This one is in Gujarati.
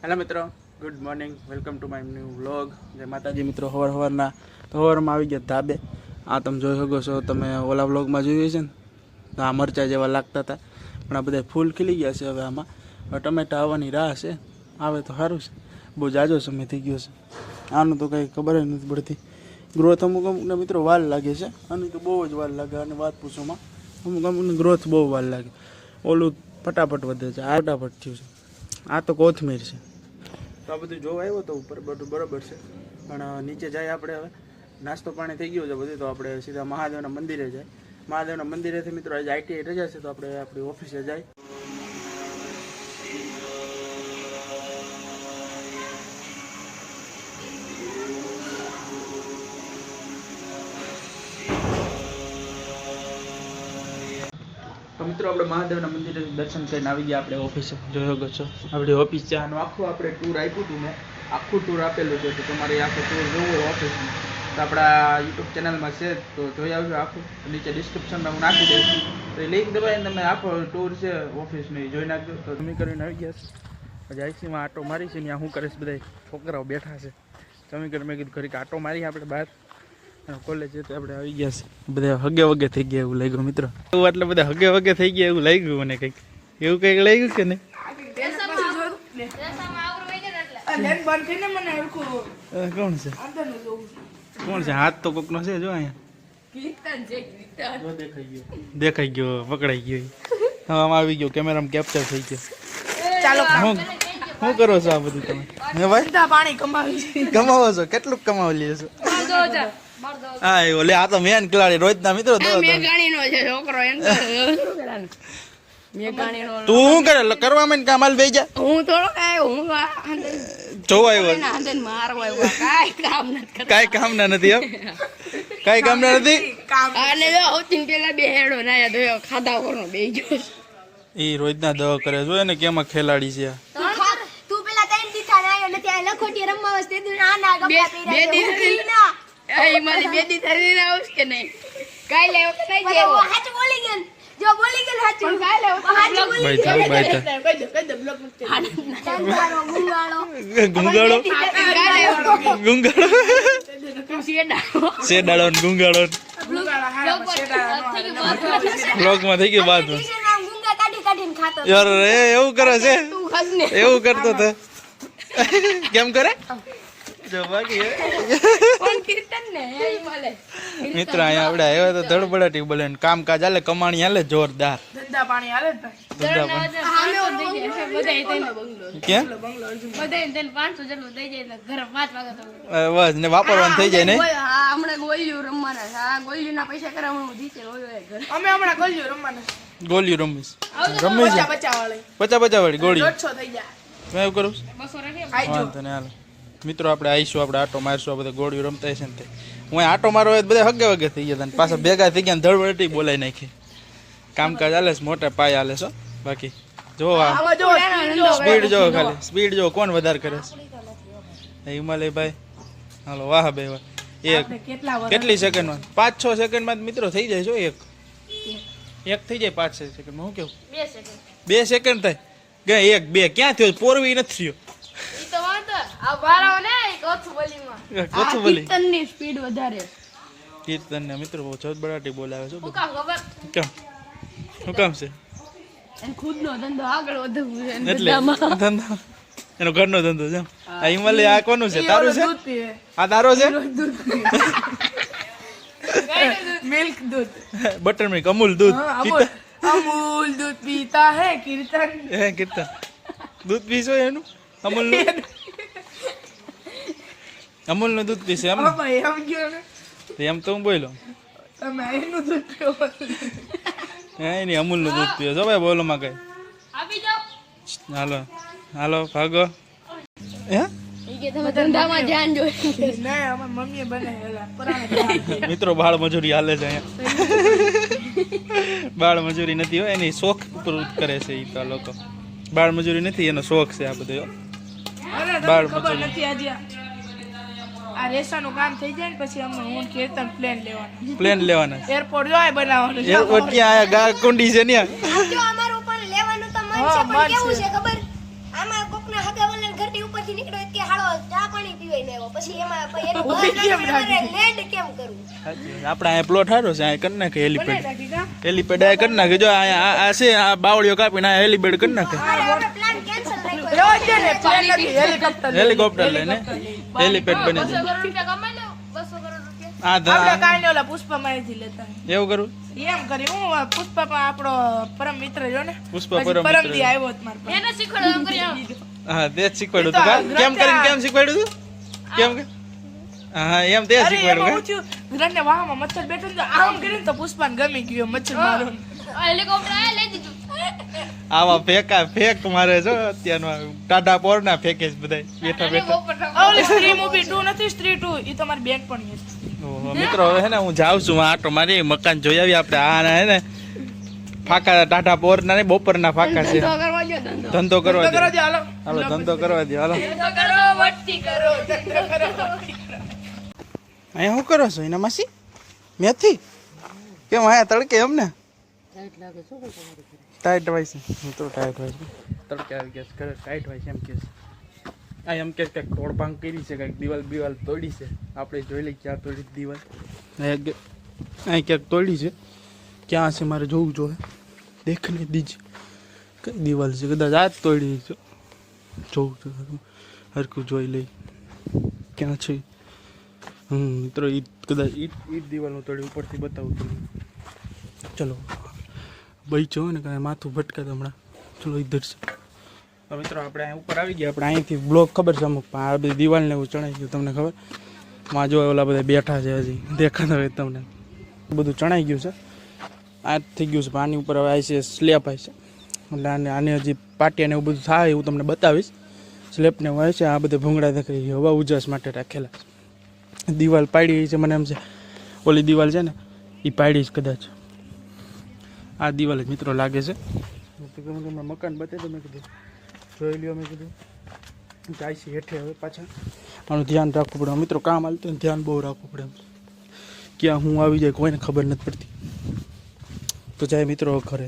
હેલો મિત્રો, good morning, welcome to my new vlog. જય માતાજી મિત્રો. સવારના સવારમાં આવી ગયા ધાબે. આ તમે જોઈ શકો છો, તમે ઓલા વ્લોગમાં જોયું છે ને, તો આ મરચાં જેવા લાગતા હતા, પણ આ બધા ફૂલ ખીલી ગયા છે. હવે આમાં ટમેટા આવવાની રાહ છે, આવે તો સારું છે. બહુ જાજો સમય થઈ ગયો છે. આનું તો કંઈ ખબર જ નથી પડતી. ગ્રોથ અમુક અમુકને મિત્રો વાર લાગે છે, આની તો બહુ જ વાર લાગે. અને વાત પૂછોમાં અમુક અમુકને ગ્રોથ બહુ વાર લાગે. ઓલું ફટાફટ વધે છે, આ ફટાફટ થયું છે. આ તો કોથમીર છે. તો આ બધું જોવા આવ્યો તો ઉપર બધું બરાબર છે, પણ નીચે જાય આપણે. હવે નાસ્તો પાણી થઈ ગયો છે બધું, તો આપણે સીધા મહાદેવના મંદિરે જાય. મહાદેવના મંદિરેથી મિત્રો આજે આઈટીઆઈ રજા છે, તો આપણે આપણી ઓફિસે જાય. તો મિત્રો આપણે મહાદેવના મંદિરે દર્શન કરીને આવી ગયા આપણે ઓફિસે. જોઈ શકો છો આપણી ઓફિસ છે. આનું આખું આપણે ટૂર આપ્યું હતું, મેં આખું ટૂર આપેલું છે. તો તમારે આખું ટૂર જોવું હોય ઓફિસનું તો આપણા યુટ્યુબ ચેનલમાં છે, તો જોઈ આવજો. આખું નીચે ડિસ્ક્રિપ્શનમાં હું નાખી દઈશ, તો એ લિંક દબાવીને તમે આખો ટૂર છે ઓફિસનો એ જોઈ નાખજો. તો તમે કરીને આવી ગયા છે. પછી આઈસીમાં આટો મારી છે, ત્યાં શું કરીશ, બધા છોકરાઓ બેઠા છે. તમે કરી મેં કીધું ઘડીક આટો મારી આપણે બહાર. કોલેજ તો આપણે આવી ગયા છે. બધા હગે વગે થઈ ગયા એવું લાગ્યું મિત્રો. એવું એટલે બધા હગે વગે થઈ ગયા એવું લાગ્યું મને. કંઈક એવું કંઈક લાગ્યું કે નહીં? કોણ છે? કોણ છે? હાથ તો કોકનો છે. જો અહીંયા દેખાઈ ગયો, પકડાઈ ગયો. હવે આમાં આવી ગયો, કેમેરામાં કેપ્ચર થઈ ગયો. શું કરો છો આ બધું તમે? હે ભાઈ, પાણી કમાવો છો? કેટલું કમાવી લ્યો છો? હા એવું લે. આ તો મેન ખિલાડી રોજના મિત્રો. તું શું કરે? કરવા માં કામ હાલ બે જા. હું થોડો જોવા આવ્યો. કાઈ કામ ના નથી એમ? કાઈ કામ ના નથી. એ રોજના દવા કરે. જોયે ને કેમાં ખેલાડી છે. બ્લોગમાં થઈ ગયું બાદ યાર. એવું કરે છે? એવું કરતો હતો? કેમ કરે? મિત્ર અહીંયા આપણે આવ્યા તો ધડબડાટી બોલે. કામકાજ હાલે, કમાણી હાલે જોરદાર. ધંધા પાણી હાલે. બસ ને વાપરવાનું થઈ જાય ને. ગોળીઓ રમીશ. રમી છે 50 વાળી ગોળીઓ. એવું કરું વાંધો ને. હાલો મિત્રો આપણે આવીશું, આપણે આટો મારશું. આ બધા ગોળીઓ રમતા હશે ને. હું આટો મારો બધા હગે વગે થઈ ગયા, પાછા ભેગા થઈ ગયા, ધડબડટી બોલાવી નાખી. કામકાજ હાલે છે, મોટા પાય હાલે છે. બાકી જો સ્પીડ જો, ખાલી સ્પીડ જો કોણ વધારે કરે છે. હિમાલય ભાઈ હાલો. વાહ ભાઈ વાહ. એક કેટલી સેકન્ડમાં? 5-6 સેકન્ડમાં મિત્રો થઈ જાય. જો એક થઈ જાય 5-6 સેકન્ડમાં. હું કેવું? 2 સેકન્ડ થાય ગયા. 1 2 ક્યાં થયો? પોરવી નથી થયો. કીર્તન મિત્રો બહુ ચડબડાટી બોલાવે છે. કેમ? શું કામ છે? એટલે ધંધો, એનો ઘરનો ધંધો છે. આ હિમાલય આ કોનું છે? તારું છે? આ તારો છે? મિલ્ક દૂધ, બટર મિલ્ક, અમૂલ દૂધ. અમૂલ દૂધ પીતા હે કીર્તન. હે કીર્તન દૂધ પીશો એનું? અમૂલ નું? અમૂલ નું દૂધ પીશે એમ? એમ તો હું બોલો. એની અમૂલ નું દૂધ પીવો છો ભાઈ. બોલો માં કઈ. હાલો હાલો ભાગો. મિત્રો બાળ મજૂરી હાલે છે અહીંયા. બાળ મજૂરી નથી હોય, એની શોખ પૂરું કરે છે. એ તો લોકો બાળ મજૂરી નથી, એનો શોખ છે આ બધો. બાળ મજૂરી આ રેસાનું કામ થઈ જાય ને પછી અમે હું કીર્તન પ્લેન લેવાના એરપોર્ટ જોય બનાવવાનું. એરપોર્ટ ક્યાં આયા? ગા કુંડી છે ને. જો અમારું પણ લેવાનું તો મન છે, પણ કેવું છે ખબર? આમાં કોકના હગાવાલા ઘરથી પછી એમાં પછી એનું ઘર નાખીને મારે લેન્ડ કેમ કરવું? આપણે અહીંયા પ્લોટ સારો છે, અહીંયા કરી નાખે હેલીપેડ આ કરી નાખે. જો આ છે આ બાવળીઓ કાપીને આ હેલીપેડ કરી નાખે. આપણે પ્લાન કેન્સલ રાખ્યો. હેલિકોપ્ટર લઈને હેલીપેડ બની જાય. એવું કરું એમ કરી હું પુષ્પા આપણો પરમ મિત્ર જો ને પુષ્પા પરમ પરમ દી આવ્યો હતો માર એને શીખવાડો એમ કરી આવો. હા તે જ શીખવાડ્યું તું કા? કેમ કરીને કેમ શીખવાડ્યું તું? કેમ કે હા એમ તે શીખવાડ્યું કે ઘરને વાહમાં મચ્છર બેઠો ને તો આમ કરીને તો પુષ્પાને ગમી ગયો મચ્છર મારો હેલિકોપ્ટર આ લઈ દીધું. આવા ફેક મારે છો અત્યારનો ટાટા પોર ના ફેકે છે બધા બેઠા બેઠા. ઓલી સ્ત્રી મૂવી 2 નથી સ્ત્રી 2 ઈ તમારી બેન પણ છે. ઓહો મિત્રો હવે હે ને હું જાઉં છું આટો મારી મકાન જોઈ આવી આપણે. આ હે ને ફાકા ટાટા પોર ના ને બપોરના ફાકા છે. ધંધો કરવા દે હાલો હાલો ધંધો કરવા દે હાલો. વટતી કરો ધંધો કરો. અહીંયા શું કરો છો એના માસી? મેથી કેમ આયા તડકે એમ ને? ટાઈટ હોય છે મિત્રો, ટાઈટ હોય છે. તડકે આવી ગયા છે ઘરે ટાઈટ હોય છે એમ કે છે. આ એમ કે કંઈક તોડભાંગ કરી છે, કંઈક દિવાલ તોડી છે. આપણે જોઈ લઈએ ક્યાં તોડી દિવાલ. અહીં ક્યાંક તોડી છે, ક્યાં છે મારે જોવું જોઈએ. દેખને દીજી કઈ દિવાલ છે, કદાચ આ જ તોડી છે. જોવું જોઈએ હરખું જોઈ લઈ ક્યાં છે. મિત્રો ઈ કદાચ ઈ દિવાલનું તોડી ઉપરથી બતાવું તમને. ચલો ભાઈ જો ને કાંઈ માથું ભટકાતું હમણાં. ચલો ઇધર છે. મિત્રો આપણે અહીં ઉપર આવી ગયા. આપણે અહીંથી બ્લોક ખબર છે અમુક, પણ આ બધી દિવાલને એવું ચણાઈ ગયું તમને ખબર. માં જો ઓલા બધા બેઠા છે હજી દેખાતા હોય તમને. બધું ચણાઈ ગયું છે, આ થઈ ગયું છે. પણ આની ઉપર હવે આવી છે સ્લેબ આવી છે, એટલે આને હજી પાટિયાને એવું બધું થાય એવું તમને બતાવીશ. સ્લેબને એવું આવે છે. આ બધા ભૂંગળા દેખાય હવા ઉજાસ માટે રાખેલા. દિવાલ પાડી છે મને એમ છે, ઓલી દિવાલ છે ને એ પાડી જ કદાચ. આ દિવાલ જ મિત્રો લાગે છે. મકાન બતાવી મેં કીધું જોઈ લ્યો. મેં કીધું જાય છે હેઠે હવે પાછા. આનું ધ્યાન રાખવું પડે મિત્રો, કામ હાલતું ને ધ્યાન બહુ રાખવું પડે. ક્યાં હું આવી જાય કોઈને ખબર નથી પડતી. તો જાય મિત્રો ઘરે.